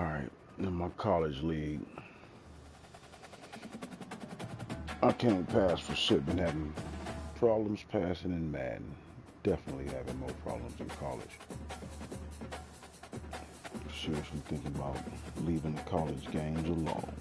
right, in my college league, I can't pass for shit. Been having problems passing in Madden. Definitely having more problems in college. Seriously thinking about leaving the college games alone.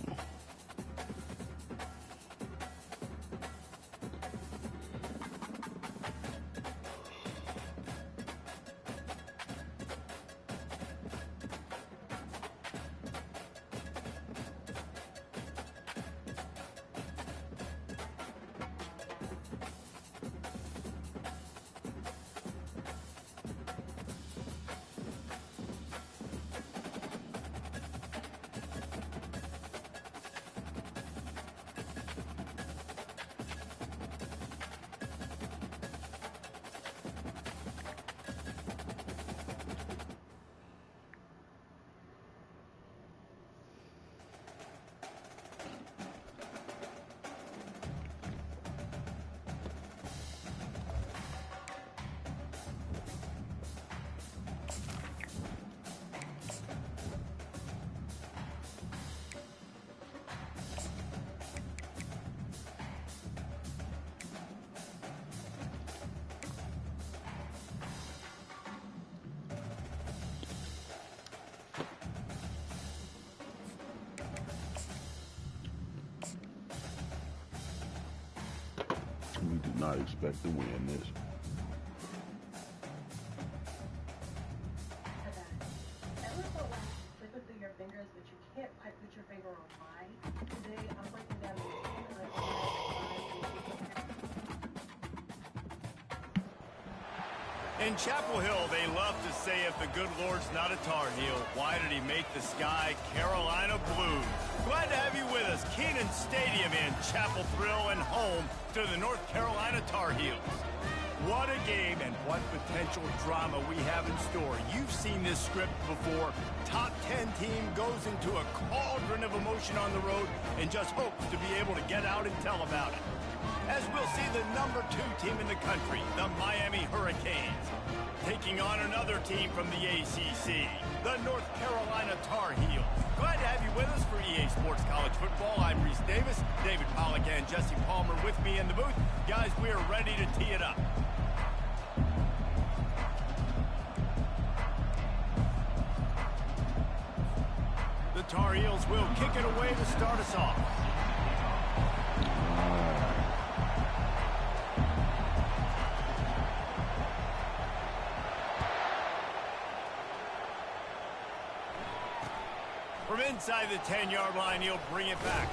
We did not expect to win this. Ever felt like flipping through your fingers, but you can't quite put your finger on why? Today, I'm breaking down the In Chapel Hill, they love to say if the good Lord's not a Tar Heel, why did he make the sky Carolina blue? Glad to have you with us. Keenan Stadium in Chapel Thrill and home to the North Carolina Tar Heels. What a game and what potential drama we have in store. You've seen this script before. Top 10 team goes into a cauldron of emotion on the road and just hopes to be able to get out and tell about it. As we'll see the number 2 team in the country, the Miami Hurricanes, taking on another team from the ACC, the North Carolina Tar Heels. Glad to have you with us for EA Sports College Football. I'm Reese Davis, David Pollack and Jesse Palmer with me in the booth. Guys, we are ready to tee it up. The Tar Heels will kick it away to start us off. From inside the 10-yard line, he'll bring it back.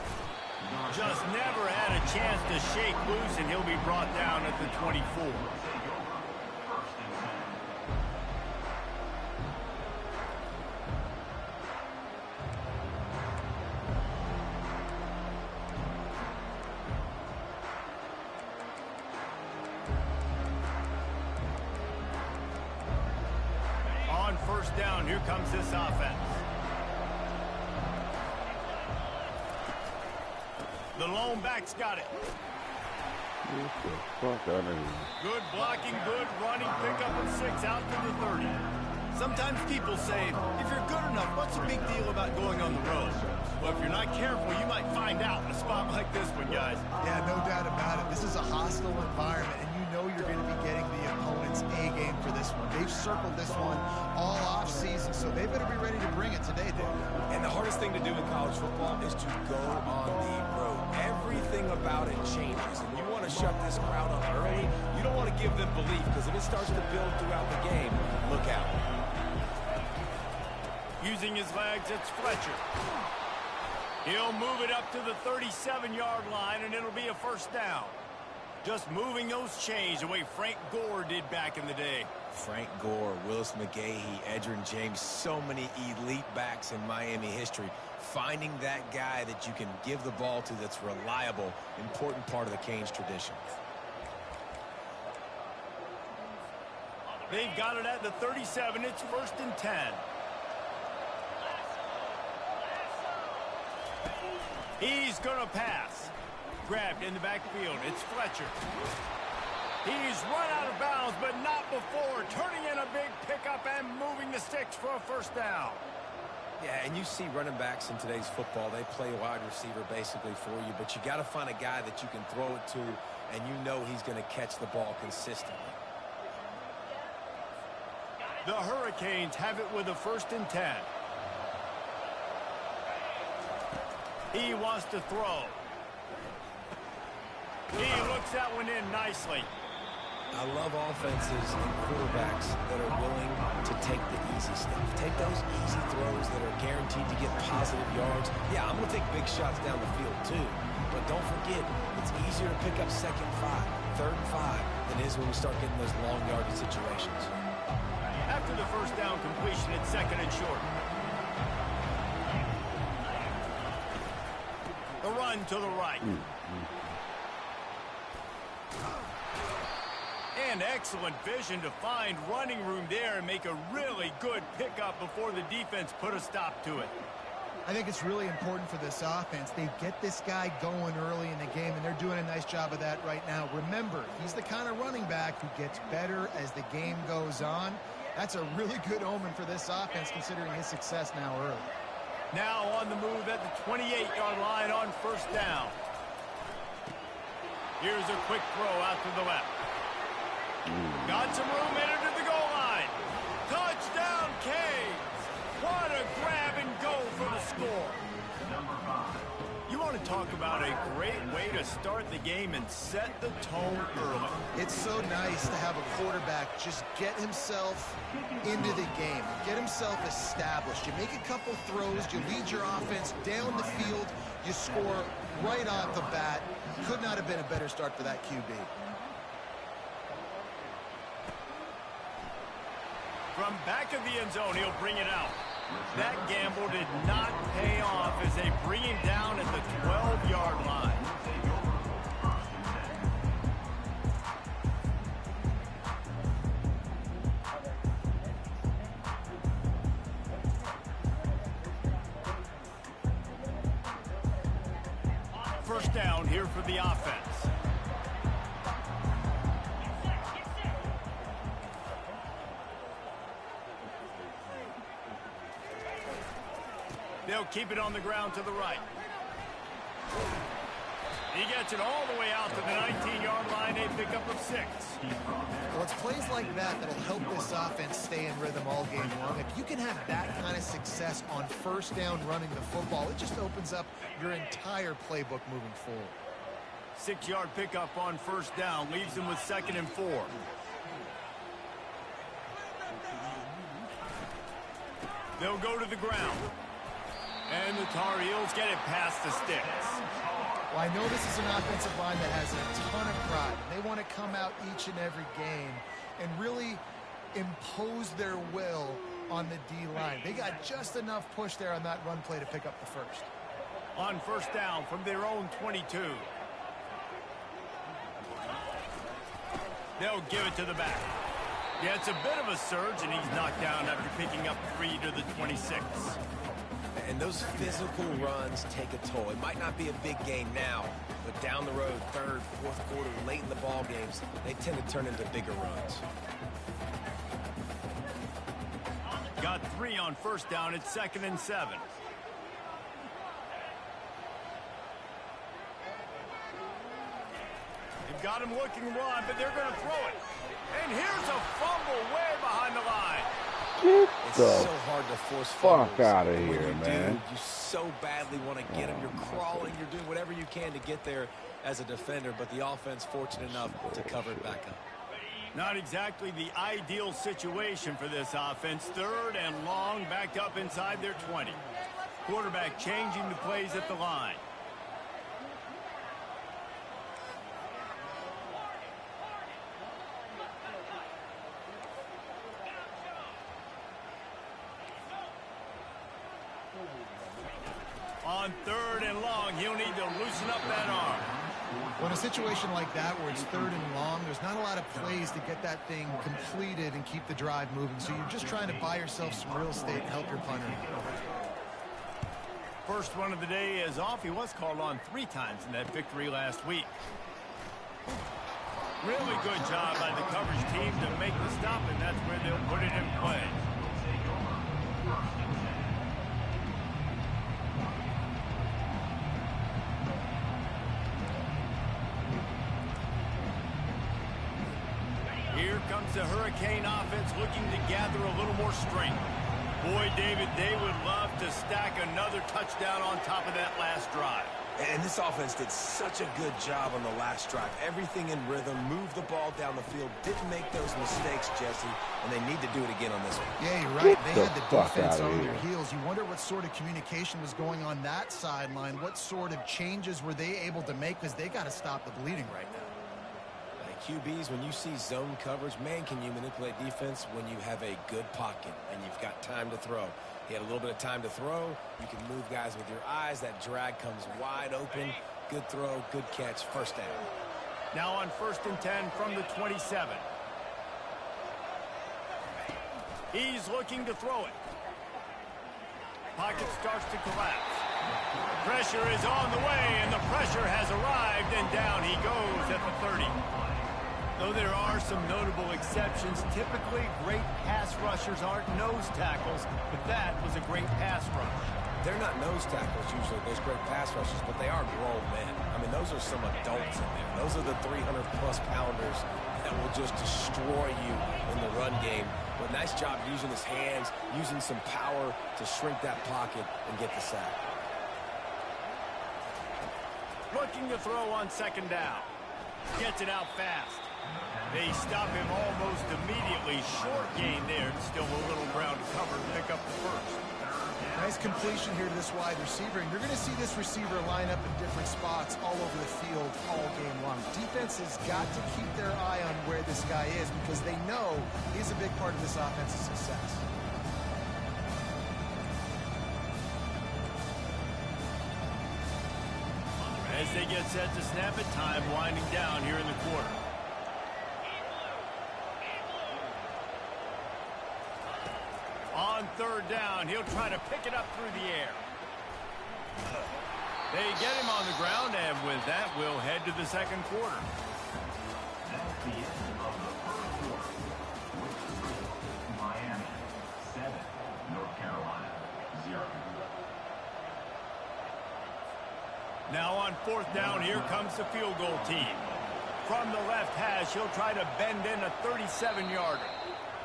Just never had a chance to shake loose, and he'll be brought down at the 24. On first down, here comes this offense. The lone back's got it. Get the fuck out of here. Good blocking, good running, pickup of 6 out to the 30. Sometimes people say, if you're good enough, what's the big deal about going on the road? Well, if you're not careful, you might find out in a spot like this one, guys. Yeah, no doubt about it. This is a hostile environment, and you know you're going to be getting the opponent's A game for this one. They've circled this one all off season, so they better be ready to bring it today, Dave. And the hardest thing to do in college football is to go on the road. Everything about it changes, and you want to shut this crowd up early. You don't want to give them belief, because if it starts to build throughout the game, look out. Using his legs, it's Fletcher. He'll move it up to the 37-yard line, and it'll be a first down. Just moving those chains the way Frank Gore did back in the day. Frank Gore, Willis McGahee, Edgerrin James, so many elite backs in Miami history. Finding that guy that you can give the ball to that's reliable, important part of the Canes tradition. They've got it at the 37. It's 1st and 10. He's going to pass. Grabbed in the backfield. It's Fletcher. He's run out of bounds, but not before turning in a big pickup and moving the sticks for a first down. Yeah, and you see running backs in today's football, they play wide receiver basically for you, but you got to find a guy that you can throw it to, and you know he's going to catch the ball consistently. The Hurricanes have it with a 1st and 10. He wants to throw. He looks that one in nicely. I love offenses and quarterbacks that are willing to take the easy stuff. Take those easy throws that are guaranteed to get positive yards. Yeah, I'm going to take big shots down the field too. But don't forget, it's easier to pick up 2nd and 5, 3rd and 5 than it is when we start getting those long yardage situations. After the 1st down completion, it's 2nd and short. The run to the right. And excellent vision to find running room there and make a really good pickup before the defense put a stop to it. I think it's really important for this offense. They get this guy going early in the game, and they're doing a nice job of that right now. Remember, he's the kind of running back who gets better as the game goes on. That's a really good omen for this offense, considering his success now early. Now on the move at the 28-yard line on 1st down. Here's a quick throw out to the left. Got some room, headed to the goal line. Touchdown, Canes. What a grab and go for the score. You want to talk about a great way to start the game and set the tone early. It's so nice to have a quarterback just get himself into the game, get himself established. You make a couple throws, you lead your offense down the field, you score right off the bat. Could not have been a better start for that QB. From back of the end zone, he'll bring it out. That gamble did not pay off as they bring him down at the 12-yard line. First down here for the offense. They'll keep it on the ground to the right. He gets it all the way out to the 19-yard line, a pickup of 6. Well, it's plays like that that'll help this offense stay in rhythm all game long. If you can have that kind of success on 1st down running the football, it just opens up your entire playbook moving forward. 6-yard pickup on 1st down leaves them with 2nd and 4. They'll go to the ground. And the Tar Heels get it past the sticks. Well, I know this is an offensive line that has a ton of pride. They want to come out each and every game and really impose their will on the D-line. They got just enough push there on that run play to pick up the 1st. On 1st down from their own 22. They'll give it to the back. Yeah, it's a bit of a surge, and he's knocked down after picking up 3 to the 26. And those physical runs take a toll. It might not be a big game now, but down the road, 3rd, 4th quarter, late in the ball games, they tend to turn into bigger runs. Got 3 on 1st down. It's 2nd and 7. They've got him looking run, but they're going to throw it. And here's a fumble way behind the line. It's so hard to force fuck out of when here, you man. You so badly want to get them. You're crawling. You're doing whatever you can to get there as a defender, but the offense fortunate enough to cover it back up. Not exactly the ideal situation for this offense. 3rd and long, backed up inside their 20. Quarterback changing the plays at the line. On 3rd and long, he'll need to loosen up that arm. Well, in a situation like that where it's 3rd and long, there's not a lot of plays to get that thing completed and keep the drive moving. So you're just trying to buy yourself some real estate and help your punter. First one of the day is off. He was called on 3 times in that victory last week. Really good job by the coverage team to make the stop, and that's where they'll put it in play. comes the Hurricane offense looking to gather a little more strength. Boy, David, they would love to stack another touchdown on top of that last drive. And this offense did such a good job on the last drive. Everything in rhythm, moved the ball down the field, didn't make those mistakes, Jesse, and they need to do it again on this one. Yeah, you're right. They had the fuck defense outta on here. their heels. You wonder what sort of communication was going on that sideline. What sort of changes were they able to make, because they got to stop the bleeding right now. QBs, when you see zone coverage, man, can you manipulate defense when you have a good pocket and you've got time to throw. He had a little bit of time to throw. You can move guys with your eyes. That drag comes wide open. Good throw, good catch, first down. Now on 1st and 10 from the 27. He's looking to throw it. Pocket starts to collapse. Pressure is on the way, and the pressure has arrived, and down he goes at the 30. Though there are some notable exceptions, typically great pass rushers aren't nose tackles, but that was a great pass rush. They're not nose tackles usually, those great pass rushers, but they are grown men. I mean, those are some adults in there. Those are the 300-plus pounders that will just destroy you in the run game. But nice job using his hands, using some power to shrink that pocket and get the sack. Looking to throw on 2nd down. Gets it out fast. They stop him almost immediately. Short gain there. Still a little ground to cover to pick up the first. Nice completion here to this wide receiver, and you're going to see this receiver line up in different spots all over the field all game long. Defense has got to keep their eye on where this guy is, because they know he's a big part of this offense's success. As they get set to snap it, time winding down here in the quarter. On 3rd down, he'll try to pick it up through the air. They get him on the ground, and with that, we'll head to the 2nd quarter. That's the end of the first quarter. Miami 7, North Carolina 0. Now on 4th down, here comes the field goal team. From the left hash, he'll try to bend in a 37-yarder.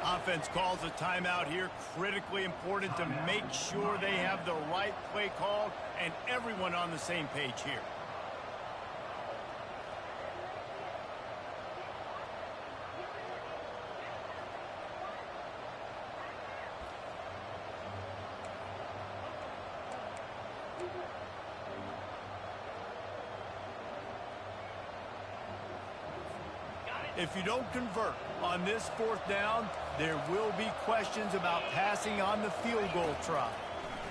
Offense calls a timeout here. Critically important to make sure they have the right play called and everyone on the same page here. If you don't convert on this 4th down, there will be questions about passing on the field goal try.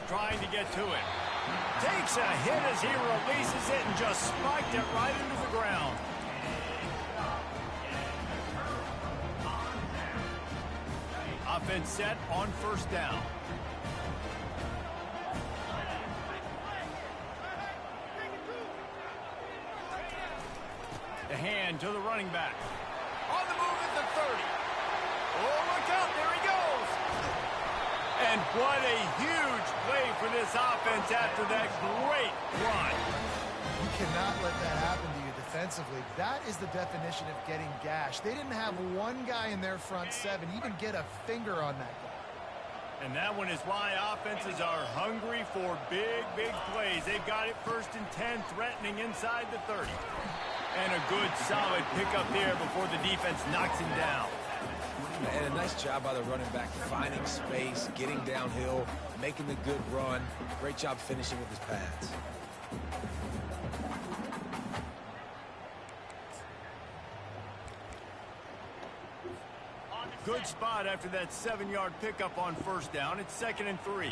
Trying to get to it. Takes a hit as he releases it and just spiked it right into the ground. Offense set on 1st down. The hand to the running back. On the move at the 30. Oh, look out. There he goes. And what a huge play for this offense after that great run. You cannot let that happen to you defensively. That is the definition of getting gashed. They didn't have one guy in their front 7 even get a finger on that guy. And that one is why offenses are hungry for big, big plays. They've got it 1st and 10, threatening inside the 30. And a good, solid pickup there before the defense knocks him down. And a nice job by the running back, finding space, getting downhill, making the good run. Great job finishing with his pads. Good spot after that 7-yard pickup on 1st down. It's 2nd and 3.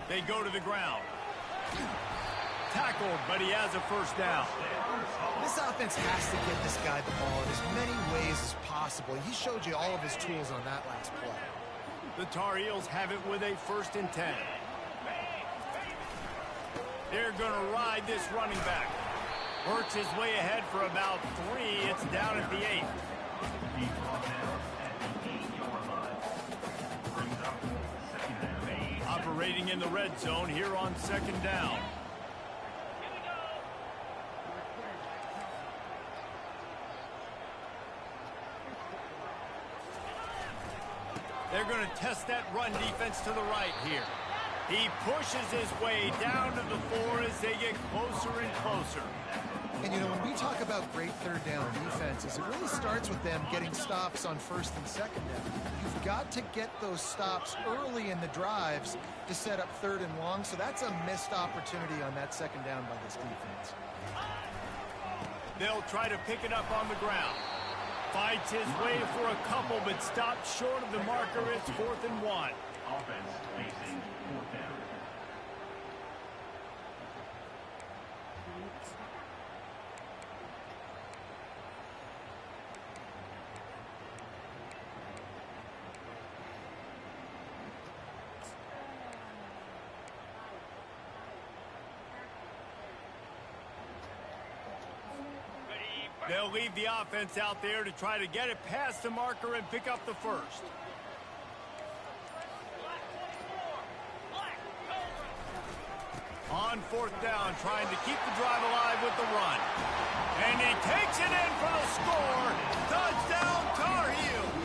They go to the ground. Tackled, but he has a 1st down. This offense has to get this guy the ball in as many ways as possible. He showed you all of his tools on that last play. The Tar Heels have it with a 1st and 10. They're going to ride this running back. Works his way ahead for about 3. It's down at the 8. Operating in the red zone here on 2nd down. going to test that run defense to the right here. He pushes his way down to the 4 as they get closer and closer. And, you know, when we talk about great third down defenses, it really starts with them getting stops on first and second down. You've got to get those stops early in the drives to set up third and long, so that's a missed opportunity on that second down by this defense. They'll try to pick it up on the ground. Fights his way for a couple, but stops short of the marker. It's 4th and 1. Offense facing 4th down. They'll leave the offense out there to try to get it past the marker and pick up the first. On 4th down, trying to keep the drive alive with the run. And he takes it in for the score. Touchdown, Tar Heels.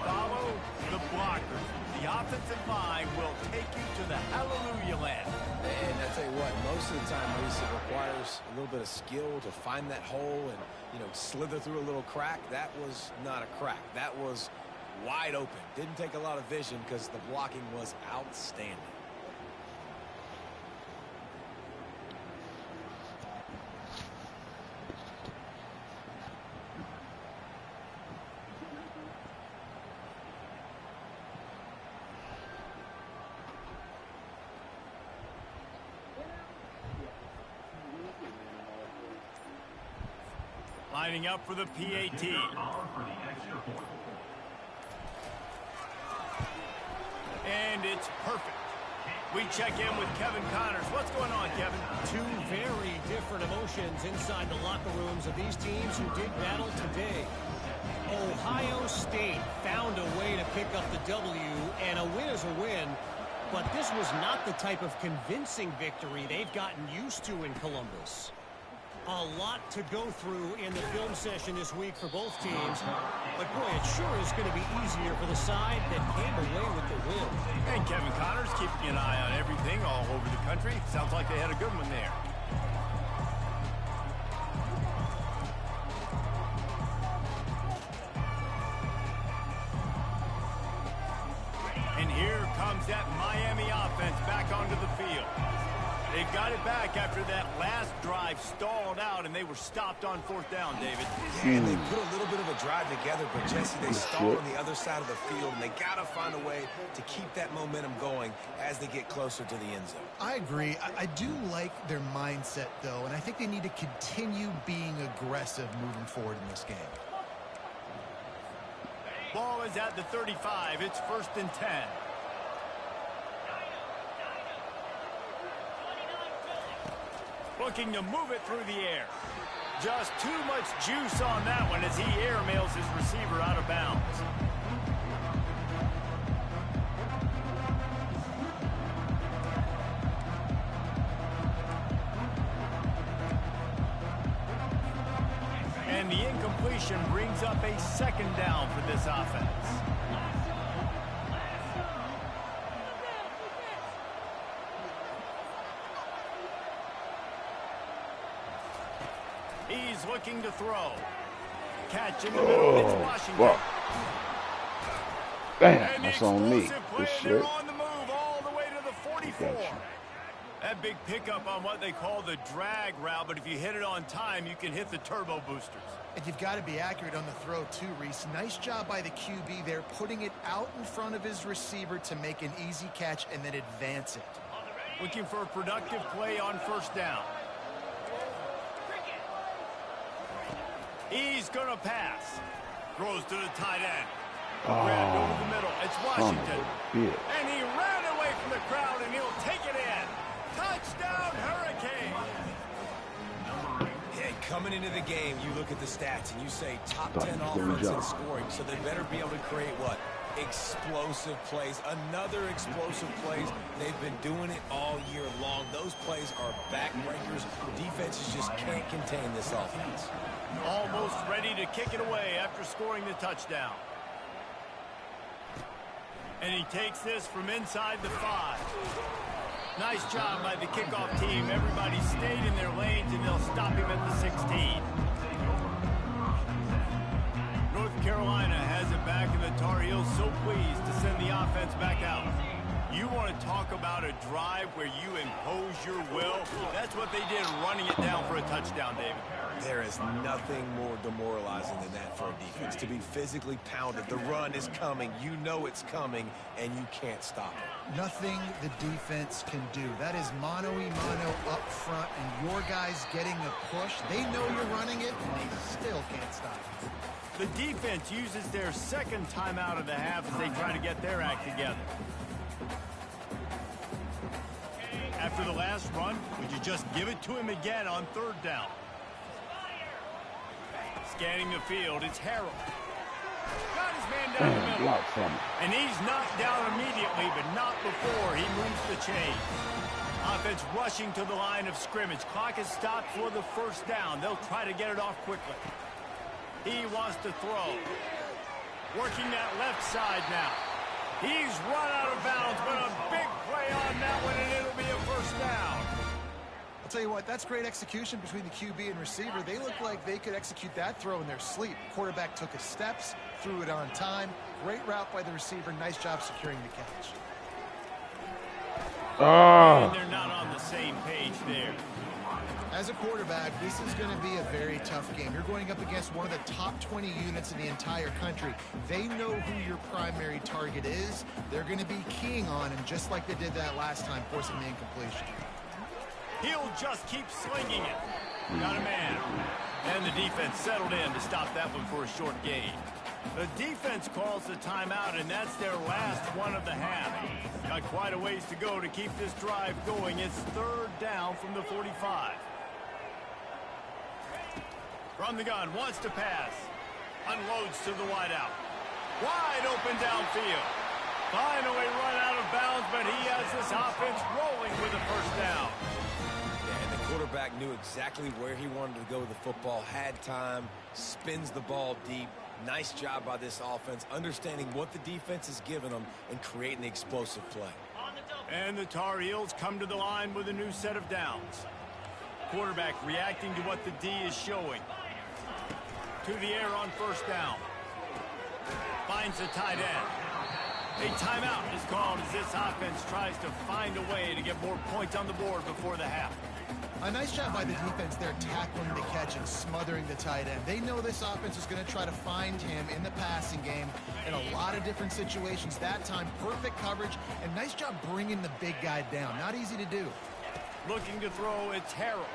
Follow the blockers. The offensive line will take you to the hallelujah land. And I tell you what, most of the time, Reese, it requires a little bit of skill to find that hole and, you know, slither through a little crack. That was not a crack. That was wide open. Didn't take a lot of vision because the blocking was outstanding. Lining up for the PAT. And it's perfect. We check in with Kevin Connors. What's going on, Kevin? Two very different emotions inside the locker rooms of these teams who did battle today. Ohio State found a way to pick up the W, and a win is a win, but this was not the type of convincing victory they've gotten used to in Columbus. A lot to go through in the film session this week for both teams. But, boy, it sure is going to be easier for the side that came away with the win. And Kevin Connors keeping an eye on everything all over the country. Sounds like they had a good one there. And here comes that Miami offense back onto the field. They got it back after that last drive stalled out, and they were stopped on 4th down, David. Yeah, and they put a little bit of a drive together, but, Jesse, they stalled on the other side of the field, and they got to find a way to keep that momentum going as they get closer to the end zone. I agree. I do like their mindset, though, and I think they need to continue being aggressive moving forward in this game. Ball is at the 35. It's 1st and 10. Looking to move it through the air. Just too much juice on that one as he airmails his receiver out of bounds. And the incompletion brings up a 2nd down for this offense. He's looking to throw. Catch in the middle. It's Washington. Wow. Damn, And that's on me. This and they're shit. on the move all the way to the 44. Gotcha. That big pickup on what they call the drag route, but if you hit it on time, you can hit the turbo boosters. And you've got to be accurate on the throw, too, Reese. Nice job by the QB there, putting it out in front of his receiver to make an easy catch and then advance it. Looking for a productive play on 1st down. He's going to pass. Throws to the tight end. Grabbed over the middle. It's Washington. And he ran away from the crowd, and he'll take it in. Touchdown, Hurricane. Yeah, coming into the game, you look at the stats, and you say top 10 offense in scoring, so they better be able to create what? Explosive plays. Another explosive plays. They've been doing it all year long. Those plays are backbreakers. Defenses just can't contain this offense. Almost ready to kick it away after scoring the touchdown. And he takes this from inside the 5. Nice job by the kickoff team. Everybody stayed in their lanes, and they'll stop him at the 16. North Carolina has it back, and the Tar Heels so pleased to send the offense back out. You want to talk about a drive where you impose your will? That's what they did, running it down for a touchdown, David. There is nothing more demoralizing than that for a defense, to be physically pounded. The run is coming. You know it's coming, and you can't stop it. Nothing the defense can do. That is mano-a-mano up front, and your guys getting a push. They know you're running it, and they still can't stop it. The defense uses their second timeout of the half as they try to get their act together. After the last run, would you just give it to him again on 3rd down? Scanning the field, it's Harold. Got his man down the middle. And he's knocked down immediately, but not before he moves the chain. Offense rushing to the line of scrimmage. Clock is stopped for the 1st down. They'll try to get it off quickly. He wants to throw. Working that left side now. He's run out of bounds, but a big play on that one, and it'll be a 1st down. I'll tell you what, that's great execution between the QB and receiver. They look like they could execute that throw in their sleep. Quarterback took his steps, threw it on time. Great route by the receiver. Nice job securing the catch. And they're not on the same page there. As a quarterback, this is going to be a very tough game. You're going up against one of the top 20 units in the entire country. They know who your primary target is. They're going to be keying on him, just like they did that last time, forcing the incompletion. He'll just keep slinging it. Got a man. And the defense settled in to stop that one for a short gain. The defense calls the timeout, and that's their last one of the half. Got quite a ways to go to keep this drive going. It's 3rd down from the 45. From the gun, wants to pass. Unloads to the wideout. Wide open downfield. Finally run out of bounds, but he has this offense rolling with a 1st down. And the quarterback knew exactly where he wanted to go with the football, had time, spins the ball deep. Nice job by this offense, understanding what the defense is giving them and creating the explosive play. And the Tar Heels come to the line with a new set of downs. Quarterback reacting to what the D is showing. To the air on 1st down. Finds the tight end. A timeout is called as this offense tries to find a way to get more points on the board before the half. A nice job by the defense there, tackling the catch and smothering the tight end. They know this offense is going to try to find him in the passing game in a lot of different situations. That time, perfect coverage, and nice job bringing the big guy down. Not easy to do. Looking to throw, it's Harold.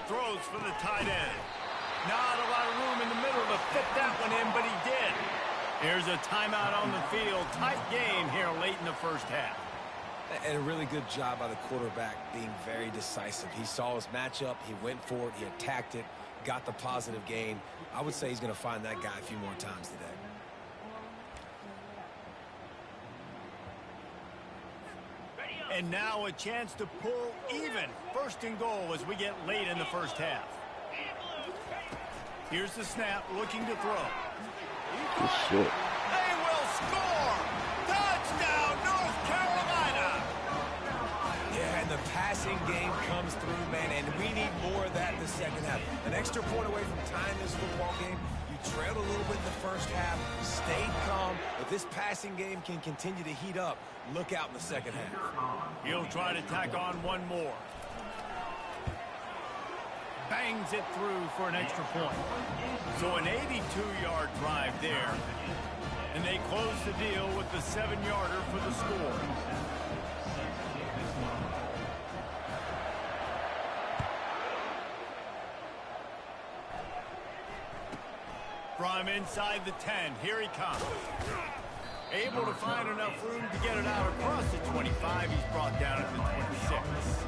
Throws for the tight end. Not a lot of room in the middle to fit that one in, but he did. Here's a timeout on the field. Tight game here late in the 1st half. And a really good job by the quarterback being very decisive. He saw his matchup, he went for it, he attacked it, got the positive gain. I would say he's going to find that guy a few more times today. And now a chance to pull even. 1st and goal as we get late in the 1st half. Here's the snap, looking to throw. They will score! Touchdown, North Carolina! Yeah, and the passing game comes through, man, and we need more of that in the 2nd half. An extra point away from tying this football game. You trailed a little bit in the 1st half, stayed calm. If this passing game can continue to heat up, look out in the 2nd half. He'll try to tack on one more. Bangs it through for an extra point. So an 82-yard drive there. And they close the deal with the 7-yarder for the score. From inside the 10, here he comes. Able to find enough room to get it out across the 25. He's brought down at the 26.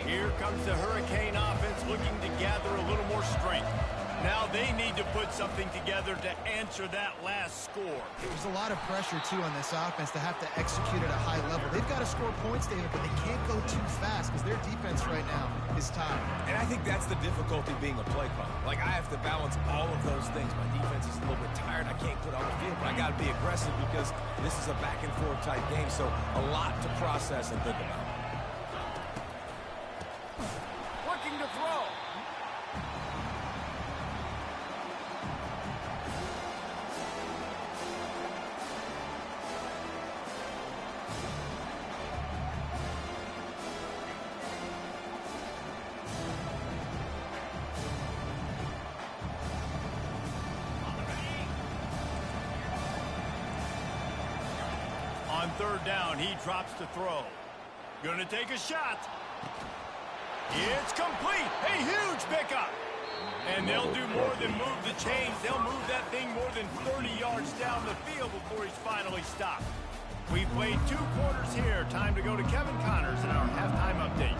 Here comes the Hurricane offense looking to gather a little more strength. Now they need to put something together to answer that last score. There's a lot of pressure, too, on this offense to have to execute at a high level. They've got to score points, David, but they can't go too fast because their defense right now is tired. And I think that's the difficulty being a play caller. Like, I have to balance all of those things. My defense is a little bit tired. I can't put on the field, but I got to be aggressive because this is a back-and-forth type game, so a lot to process and think about. Looking to throw. On third down, he drops to throw. Gonna take a shot. It's complete. A huge pickup. And they'll do more than move the chains. They'll move that thing more than 30 yards down the field before he's finally stopped. We've played 2 quarters here. Time to go to Kevin Connors in our halftime update.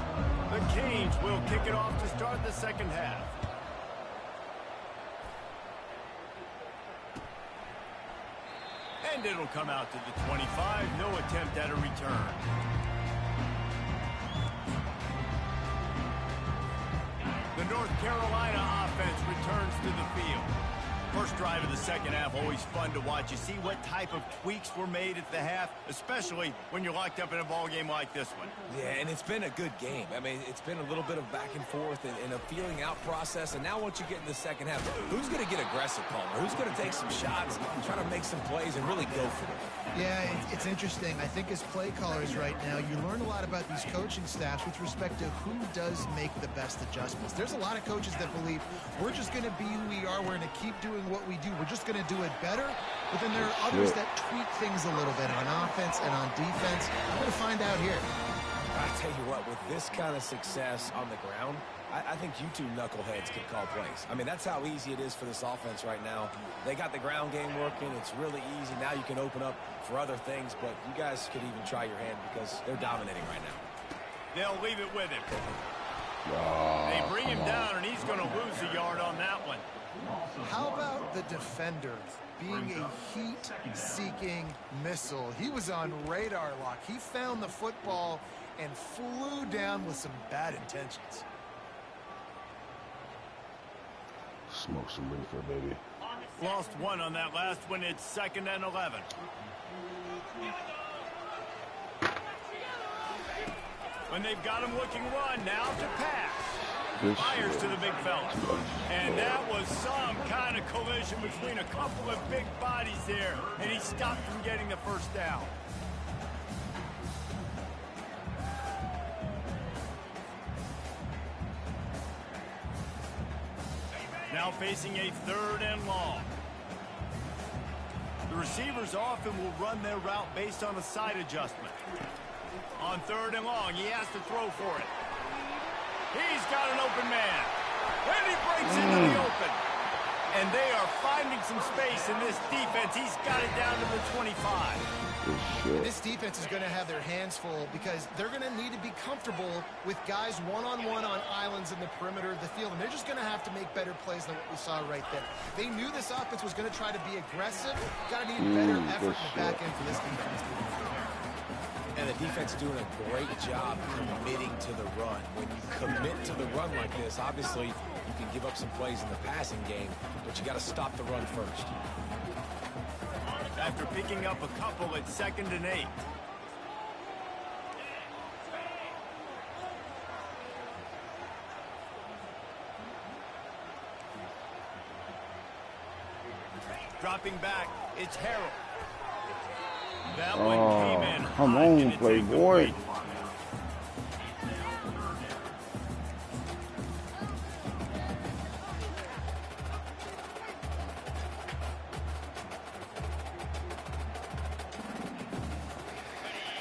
The Canes will kick it off to start the second half. And it'll come out to the 25. No attempt at a return. The North Carolina offense returns to the field. First drive of the second half, always fun to watch. You see what type of tweaks were made at the half, especially when you're locked up in a ball game like this one. Yeah, and it's been a good game. I mean, it's been a little bit of back and forth and a feeling out process. And now once you get in the second half, who's going to get aggressive, Palmer? Who's going to take some shots, try to make some plays, and really go for it? Yeah, it's interesting. I think as play callers right now, you learn a lot about these coaching staffs with respect to who does make the best adjustments. There's a lot of coaches that believe we're just going to be who we are. We're going to keep doing what we do. We're just going to do it better. But then there are others that tweak things a little bit on offense and on defense. We're going to find out here. I tell you what, with this kind of success on the ground, I think you two knuckleheads can call plays. I mean, that's how easy it is for this offense right now. They got the ground game working. It's really easy. Now you can open up for other things, but you guys could even try your hand because they're dominating right now. They'll leave it with him. They bring him down, and he's going to lose a yard on that one. How about the defender being a heat-seeking missile? He was on radar lock. He found the football and flew down with some bad intentions. Smoke some reefer, baby. Lost one on that last one. It's 2nd and 11. When they've got him looking run, now to pass. Fires to the big fella. And that was some kind of collision between a couple of big bodies there, and he stopped from getting the first down. Now facing a 3rd and long. The receivers often will run their route based on a side adjustment. On 3rd and long, he has to throw for it. He's got an open man. And he breaks into the open. And they are finding some space in this defense. He's got it down to the 25. This defense is going to have their hands full because they're going to need to be comfortable with guys one-on-one on islands in the perimeter of the field. And they're just going to have to make better plays than what we saw right there. They knew this offense was going to try to be aggressive. Got to need better effort in the back end for this defense. And the defense doing a great job committing to the run. When you commit to the run like this, obviously you can give up some plays in the passing game, but you got to stop the run first. After picking up a couple at 2nd and 8. Dropping back, it's Harrell. That one came in. Come on, Playboy.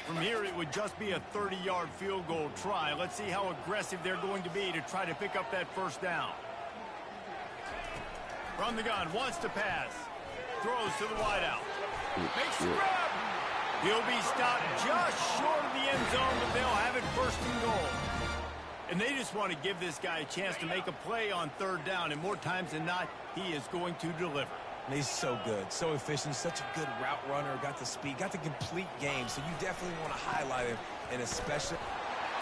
From here, it would just be a 30-yard field goal try. Let's see how aggressive they're going to be to try to pick up that first down. From the gun, wants to pass. Throws to the wideout. Makes the grab. He'll be stopped just short of the end zone, but they'll have it 1st and goal. And they just want to give this guy a chance to make a play on third down, and more times than not, he is going to deliver. And he's so good, so efficient, such a good route runner, got the speed, got the complete game, so you definitely want to highlight him, and especially...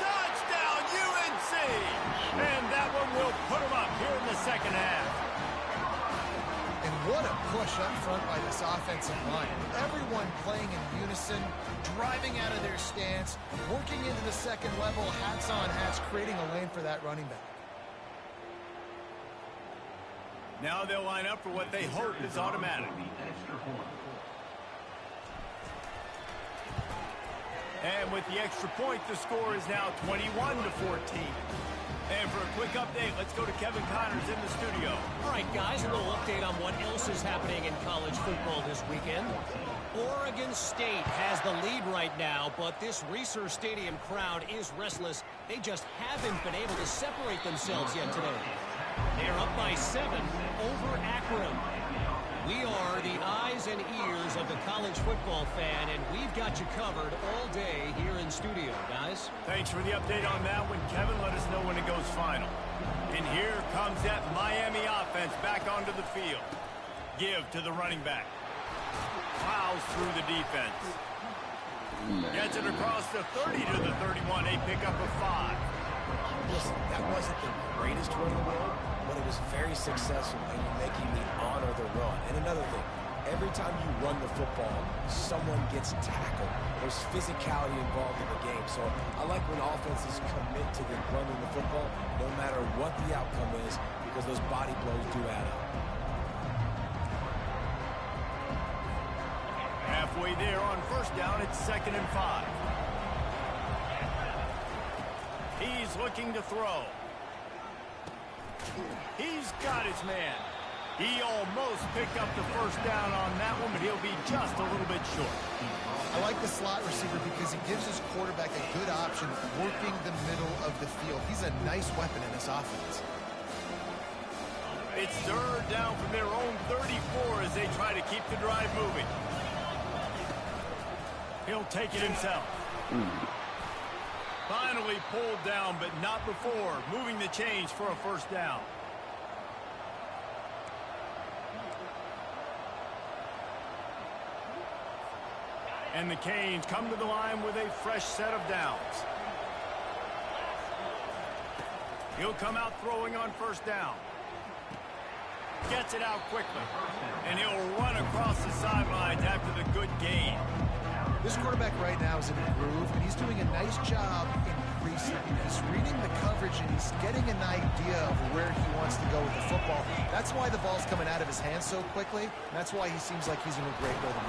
Touchdown, UNC! And that one will put him up here in the second half. And what a push up front by this offensive line. Everyone playing in unison, driving out of their stance, working into the second level, hats on hats, creating a lane for that running back. Now they'll line up for what they hope is automatic. And with the extra point, the score is now 21-14. And for a quick update, let's go to Kevin Connors in the studio. All right, guys, a little update on what else is happening in college football this weekend. Oregon State has the lead right now, but this Reser Stadium crowd is restless. They just haven't been able to separate themselves yet today. They're up by 7 over Akron. We are the eyes and ears of the college football fan, and we've got you covered all day here in studio, guys. Thanks for the update on that one, Kevin. Let us know when it goes final. And here comes that Miami offense back onto the field. Give to the running back. Plows through the defense. Gets it across the 30 to the 31. A pickup of 5. Listen, that wasn't the greatest run in the world, but it was very successful, and you're making me honor the run. And another thing, every time you run the football, someone gets tackled. There's physicality involved in the game. So I like when offenses commit to the running the football, no matter what the outcome is, because those body blows do add up. Halfway there on first down, it's 2nd and 5. He's looking to throw. He's got his man. He almost picked up the first down on that one, but he'll be just a little bit short. I like the slot receiver because he gives his quarterback a good option working the middle of the field. He's a nice weapon in this offense. It's 3rd down from their own 34 as they try to keep the drive moving. He'll take it himself. Finally pulled down, but not before. Moving the chains for a first down. And the Canes come to the line with a fresh set of downs. He'll come out throwing on first down. Gets it out quickly. And he'll run across the sidelines after the good gain. This quarterback right now is in a groove, and he's doing a nice job increasing. He's reading the coverage, and he's getting an idea of where he wants to go with the football. That's why the ball's coming out of his hands so quickly, and that's why he seems like he's in a great rhythm.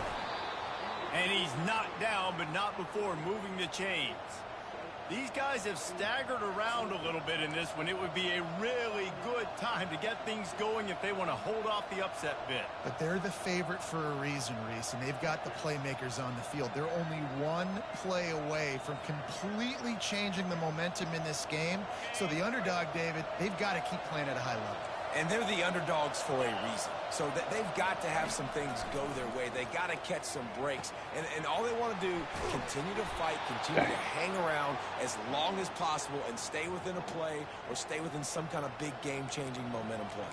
And he's knocked down, but not before moving the chains. These guys have staggered around a little bit in this one. It would be a really good time to get things going if they want to hold off the upset bid. But they're the favorite for a reason, Reese, and they've got the playmakers on the field. They're only one play away from completely changing the momentum in this game. So the underdog, David, they've got to keep playing at a high level. And they're the underdogs for a reason. So they've got to have some things go their way. They got to catch some breaks. And all they want to do, continue to fight, continue to hang around as long as possible and stay within a play or stay within some kind of big game-changing momentum play.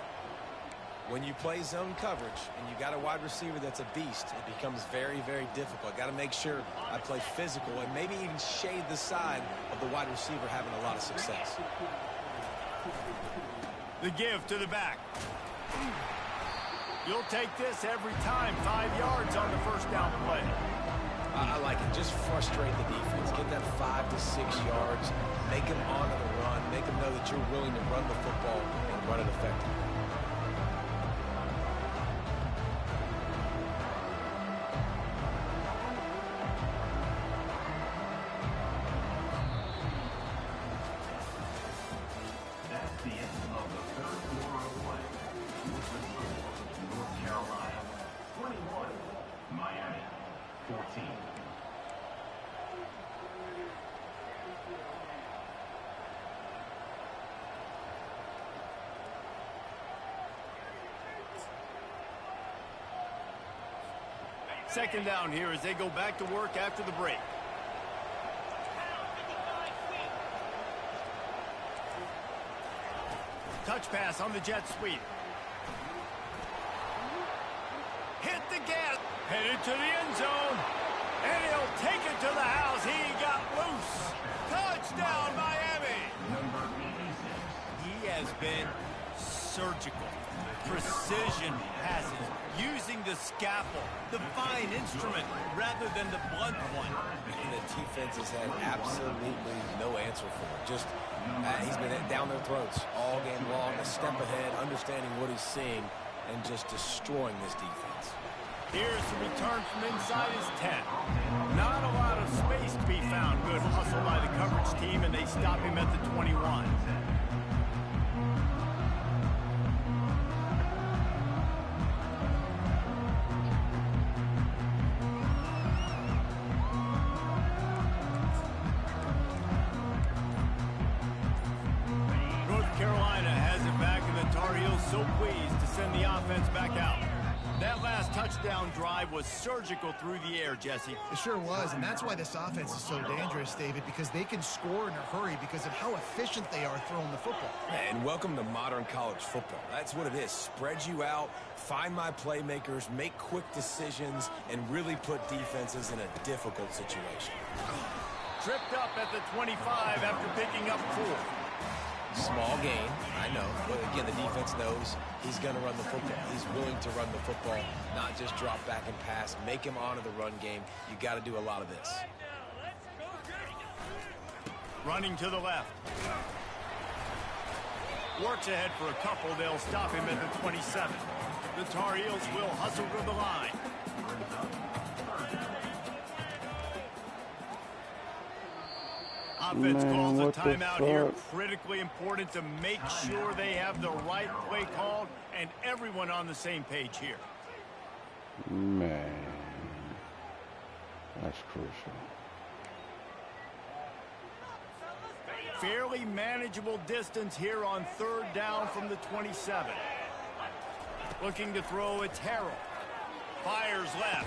When you play zone coverage and you got a wide receiver that's a beast, it becomes very, very difficult. Got to make sure I play physical and maybe even shade the side of the wide receiver having a lot of success. The give to the back. You'll take this every time. 5 yards on the first down play. I like it. Just frustrate the defense. Get that 5 to 6 yards. Make them honor the run. Make them know that you're willing to run the football and run it effectively. Second down here as they go back to work after the break. Switch pass on the jet sweep. Hit the gas. Headed to the end zone. And he'll take it to the house. He got loose. Touchdown, Miami. He has been surgical. Precision passes. Using the scalpel, the fine instrument, rather than the blunt one. And the defense has had absolutely no answer for it. Just, he's been down their throats all game long, a step ahead, understanding what he's seeing, and just destroying this defense. Here's the return from inside his 10. Not a lot of space to be found. Good hustle by the coverage team, and they stop him at the 21. So pleased to send the offense back out. That last touchdown drive was surgical through the air, Jesse. It sure was, and that's why this offense is so dangerous, David, because they can score in a hurry because of how efficient they are throwing the football. And welcome to modern college football. That's what it is. Spread you out, find my playmakers, make quick decisions, and really put defenses in a difficult situation. Tripped up at the 25 after picking up 4. Small gain, I know. But again, the defense knows he's going to run the football. He's willing to run the football, not just drop back and pass. Make him honor the run game. You got to do a lot of this. Running to the left. Works ahead for a couple. They'll stop him at the 27. The Tar Heels will hustle to the line. Offense calls a timeout here. Critically important to make sure they have the right play called and everyone on the same page here. Man, that's crucial. Fairly manageable distance here on 3rd down from the 27. Looking to throw, it's Harrell. Fires left.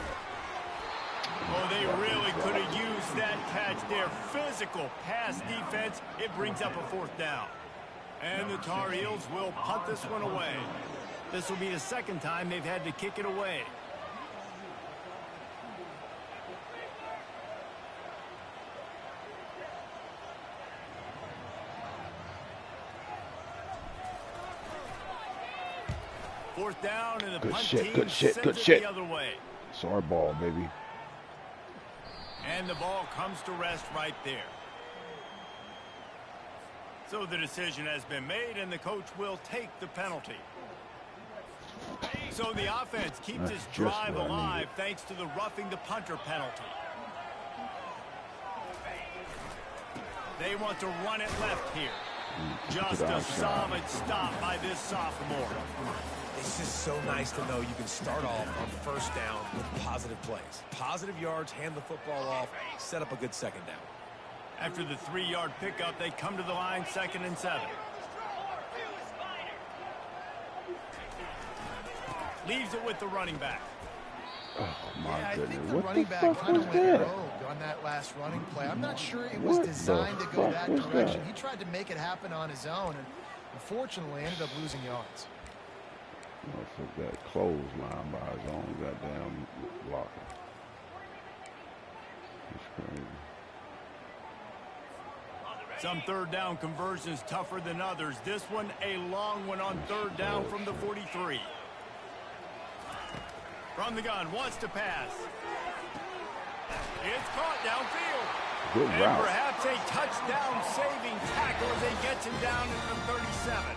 Oh, they really could have used that catch there. Physical pass defense. It brings up a 4th down. And the Tar Heels will punt this one away. This will be the second time they've had to kick it away. Fourth down, and the punt team sends it the other way. It's our ball, baby. And the ball comes to rest right there. So the decision has been made, and the coach will take the penalty. So the offense keeps its drive alive thanks to the roughing the punter penalty. They want to run it left here. Just a solid stop by this sophomore. It's just so nice to know you can start off on 1st down with positive plays. Positive yards, hand the football off, set up a good 2nd down. After the 3-yard pickup, they come to the line 2nd and 7. Leaves it with the running back. Oh, my goodness. I think the running back kind of went rogue on that last running play. I'm not sure it was designed to go that direction. He tried to make it happen on his own, and unfortunately ended up losing yards. Took that clothesline by his own goddamn blocker. That's crazy. Some 3rd down conversions tougher than others. This one a long one on 3rd down from the 43. From the gun, wants to pass. It's caught downfield. Good and route. Perhaps a touchdown-saving tackle as they gets him down at the 37.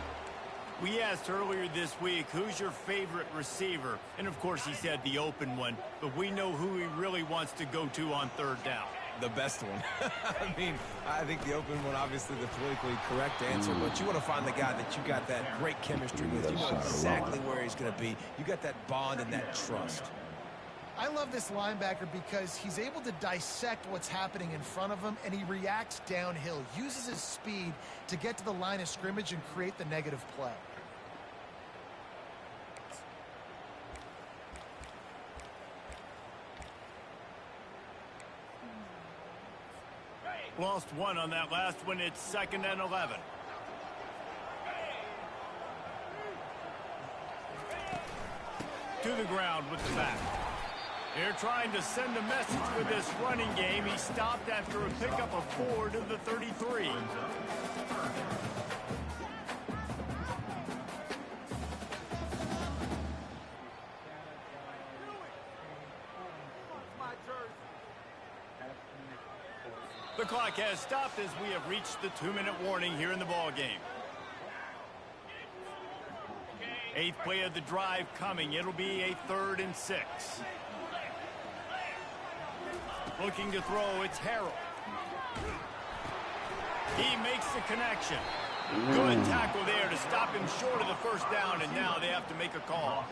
We asked earlier this week, who's your favorite receiver? And, of course, he said the open one. But we know who he really wants to go to on 3rd down. The best one. I mean, I think the open one, obviously the politically correct answer, but you want to find the guy that you got that great chemistry with. You know exactly where he's going to be. You got that bond and that trust. I love this linebacker because he's able to dissect what's happening in front of him, and he reacts downhill, uses his speed to get to the line of scrimmage and create the negative play. Lost one on that last one. It's 2nd and 11. to the ground with the back. They're trying to send a message with this running game. He stopped after a pickup of 4 to the 33. The clock has stopped as we have reached the 2-minute warning here in the ball game. 8th play of the drive coming. It'll be a 3rd and 6. Looking to throw, it's Harrell. He makes the connection. Good tackle there to stop him short of the first down, and now they have to make a call.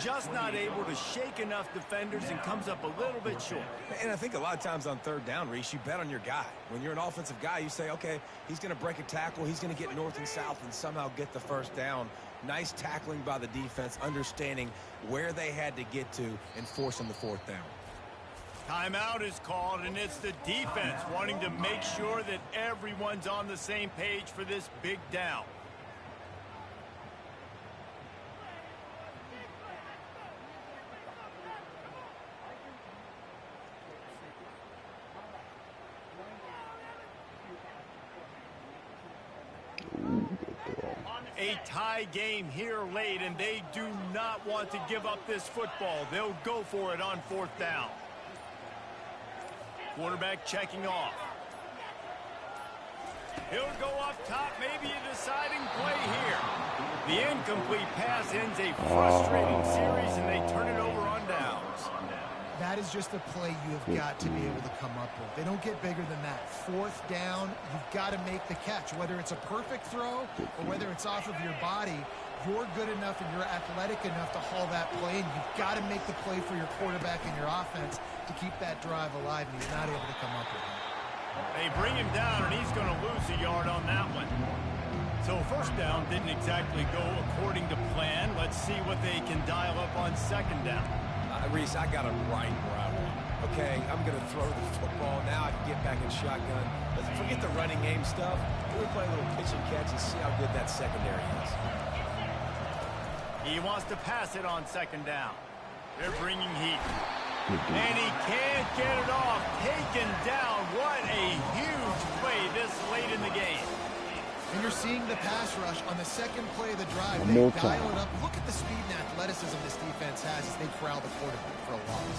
Just not able to shake enough defenders and comes up a little bit short. And I think a lot of times on 3rd down, Reese, you bet on your guy. When you're an offensive guy, you say, okay, he's going to break a tackle, he's going to get north and south and somehow get the first down. Nice tackling by the defense, understanding where they had to get to and forcing the 4th down. Timeout is called, and it's the defense wanting to make sure that everyone's on the same page for this big down. A tie game here late, and they do not want to give up this football. They'll go for it on 4th down. Quarterback checking off. He'll go up top, maybe a deciding play here. The incomplete pass ends a frustrating series, and they turn it over on downs. That is just a play you have got to be able to come up with. They don't get bigger than that. 4th down, you've got to make the catch. Whether it's a perfect throw or whether it's off of your body, you're good enough and you're athletic enough to haul that play, and you've got to make the play for your quarterback and your offense to keep that drive alive, and he's not able to come up with it. They bring him down, and he's going to lose a yard on that one. So 1st down didn't exactly go according to plan. Let's see what they can dial up on 2nd down. Reese, I got it right where I want. Okay, I'm going to throw the football. Now I can get back in shotgun. Let's forget the running game stuff. We're playing a little pitch and catch and see how good that secondary is. He wants to pass it on 2nd down. They're bringing heat. And he can't get it off. Taken down. What a huge play this late in the game. And you're seeing the pass rush on the 2nd play of the drive. They dial it up. Look at the speed and athleticism this defense has as they corral the quarterback for a loss.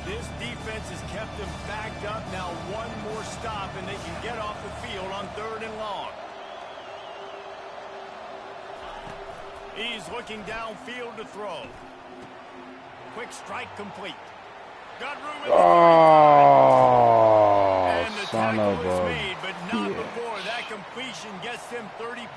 This defense has kept them backed up. Now one more stop, and they can get off the field on 3rd and long. He's looking downfield to throw. Quick strike complete. Got room in the and the tackle is made, but not before that completion gets them 30+.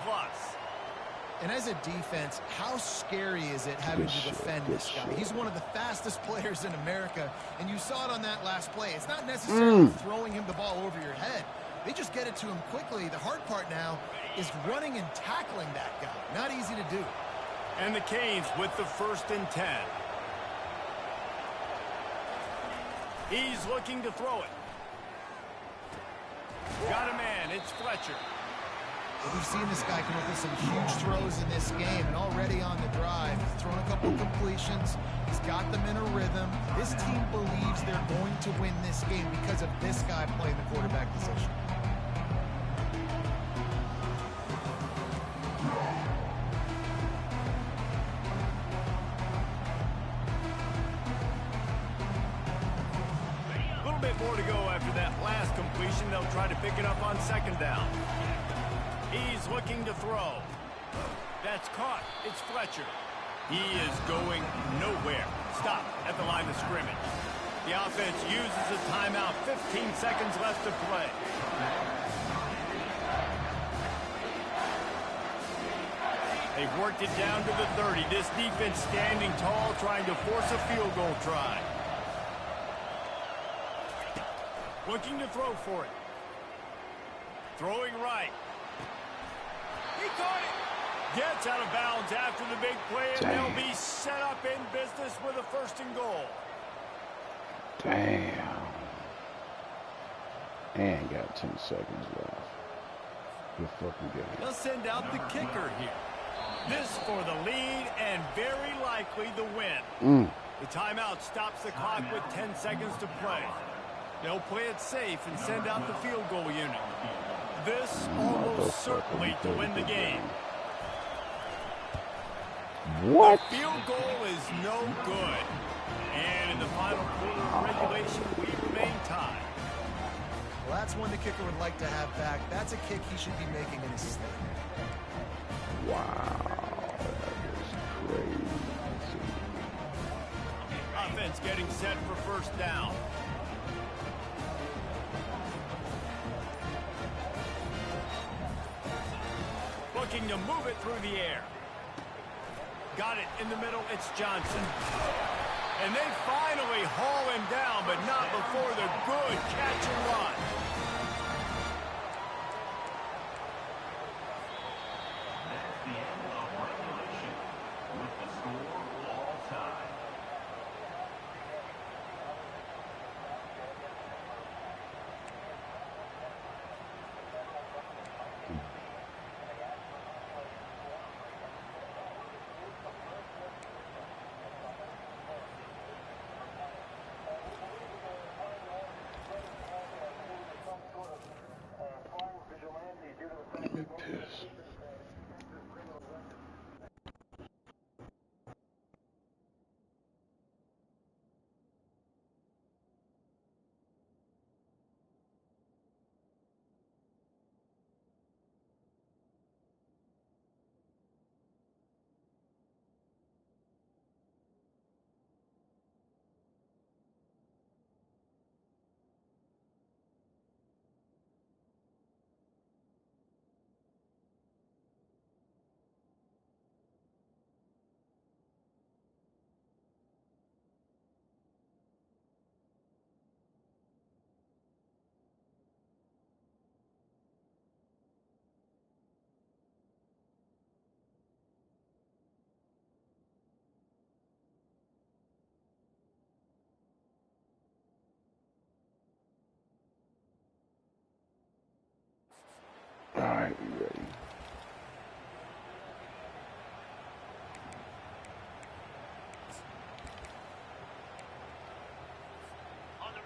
And as a defense, how scary is it having to defend this guy? He's one of the fastest players in America, and you saw it on that last play. It's not necessarily throwing him the ball over your head. They just get it to him quickly. The hard part now is running and tackling that guy. Not easy to do. And the Canes with the 1st and 10. He's looking to throw it. Got a man. It's Fletcher. Well, we've seen this guy come up with some huge throws in this game, and already on the drive, he's thrown a couple of completions. He's got them in a rhythm. This team believes they're going to win this game because of this guy playing the quarterback position. More to go after that last completion. They'll try to pick it up on 2nd down. He's looking to throw. That's caught. It's Fletcher. He is going nowhere. Stop at the line of scrimmage. The offense uses a timeout. 15 seconds left to play. They've worked it down to the 30. This defense standing tall, trying to force a field goal try. Looking to throw for it. Throwing right. He caught it. Gets out of bounds after the big play, and they'll be set up in business with a 1st and goal. Damn. And got 10 seconds left. Good fucking game. They'll send out the kicker here. This for the lead and very likely the win. The timeout stops the clock with 10 seconds to play. They'll play it safe and send out the field goal unit. This almost certainly to win the game. What? The field goal is no good. And in the final quarter of regulation, we remain tied. Well, that's one the kicker would like to have back. That's a kick he should be making in his sleep. Wow, that is crazy. Offense getting set for first down. Looking to move it through the air. Got it in the middle. It's Johnson. And they finally haul him down, but not before the good catch and run. That's the end of regulation with the score all time. I'm pissed. All right, we ready.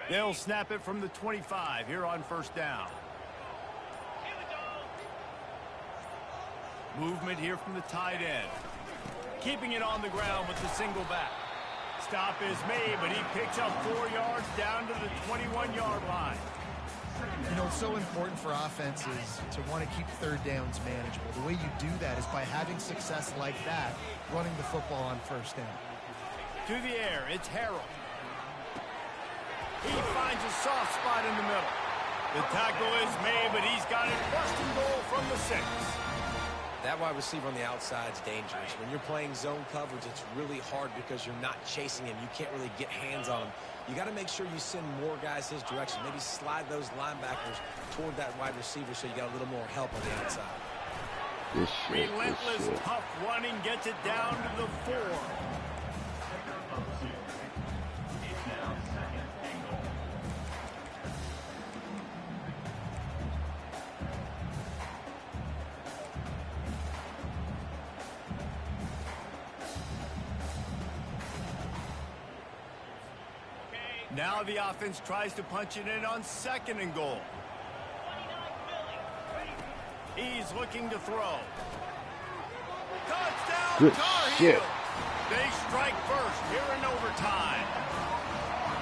They'll snap it from the 25 here on first down. Movement here from the tight end. Keeping it on the ground with the single back. Stop is made, but he picks up 4 yards down to the 21-yard line. You know, it's so important for offenses to want to keep third downs manageable. The way you do that is by having success like that, running the football on first down. To the air, it's Harold. He finds a soft spot in the middle. The tackle is made, but he's got it first and goal from the 6. That wide receiver on the outside is dangerous. When you're playing zone coverage, it's really hard because you're not chasing him. You can't really get hands on him. You got to make sure you send more guys his direction. Maybe slide those linebackers toward that wide receiver so you got a little more help on the outside. Relentless, tough running gets it down to the 4. It's now second and goal. Now the offense tries to punch it in on second and goal. He's looking to throw. Touchdown, Good Tar shit. Heel. They strike first here in overtime.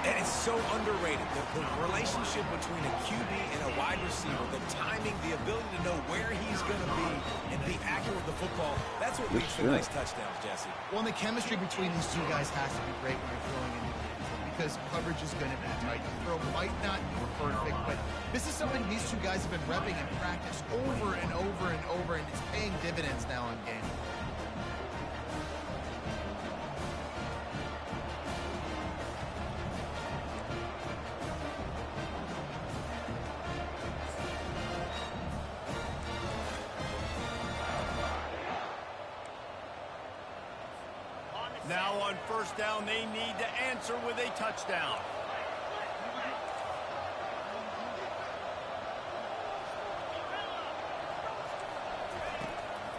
And it's so underrated. The relationship between a QB and a wide receiver, the timing, the ability to know where he's going to be and be accurate with the football, that's what leads to nice touchdowns, Jesse. Well, and the chemistry between these two guys has to be great when you're throwing into the end zone because coverage is going to be tight. The throw might not be perfect, but this is something these two guys have been repping in practice over and over and over, and it's paying dividends now in game. Now on first down, they need to answer with a touchdown.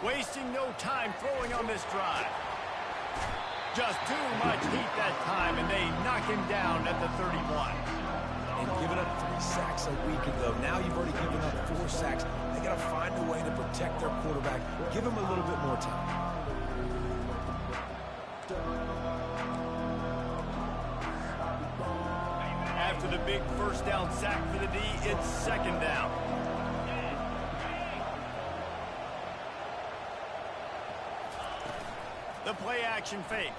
wasting no time throwing on this drive. Just too much heat that time, and they knock him down at the 31. And giving up 3 sacks a week ago, now you've already given up 4 sacks. They got to find a way to protect their quarterback. Give him a little bit more time. After the big first down sack for the D, it's second down. The play action fake.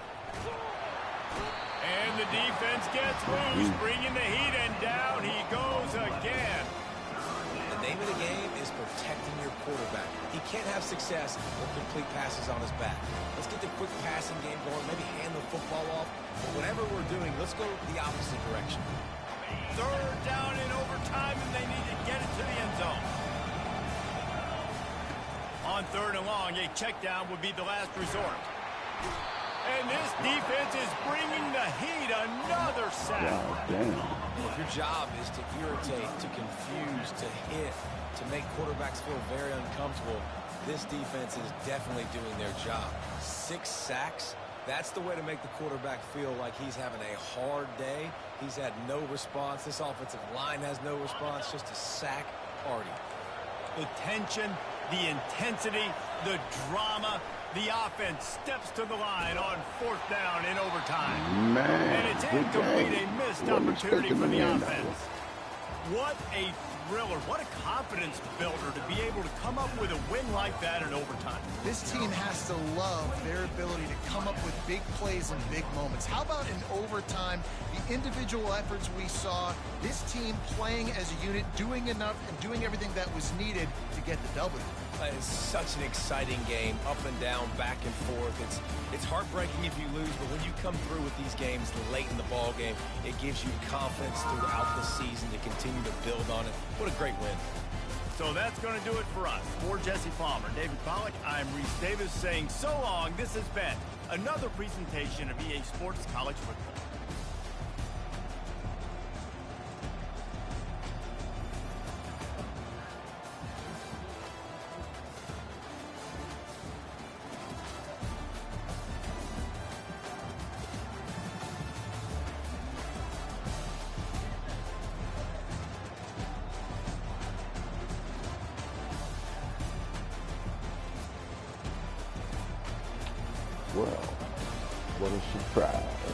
And the defense gets loose, bringing the heat, and down he goes again. The name of the game is protecting your quarterback. He can't have success with complete passes on his back. Let's get the quick passing game going, maybe hand the football off. But whatever we're doing, let's go the opposite direction. Third down in overtime, and they need to get it to the end zone. On third and long, a check down would be the last resort. And this defense is bringing the heat. Another sack. Wow, damn. If your job is to irritate, to confuse, to hit, to make quarterbacks feel very uncomfortable, this defense is definitely doing their job. 6 sacks, that's the way to make the quarterback feel like he's having a hard day. He's had no response. This offensive line has no response, just a sack party. The tension, the intensity, the drama. The offense steps to the line on fourth down in overtime. Man, and it's incomplete, a missed opportunity for the offense. What a thriller. What a confidence builder to be able to come up with a win like that in overtime. This team has to love their ability to come up with big plays and big moments. How about in overtime, the individual efforts we saw, this team playing as a unit, doing enough and doing everything that was needed to get the W. It's such an exciting game, up and down, back and forth. It's heartbreaking if you lose, but when you come through with these games late in the ball game, it gives you confidence throughout the season to continue to build on it. What a great win. So that's going to do it for us. For Jesse Palmer, David Pollack, I'm Reese Davis saying so long. This has been another presentation of EA Sports College Football. Well, what a surprise.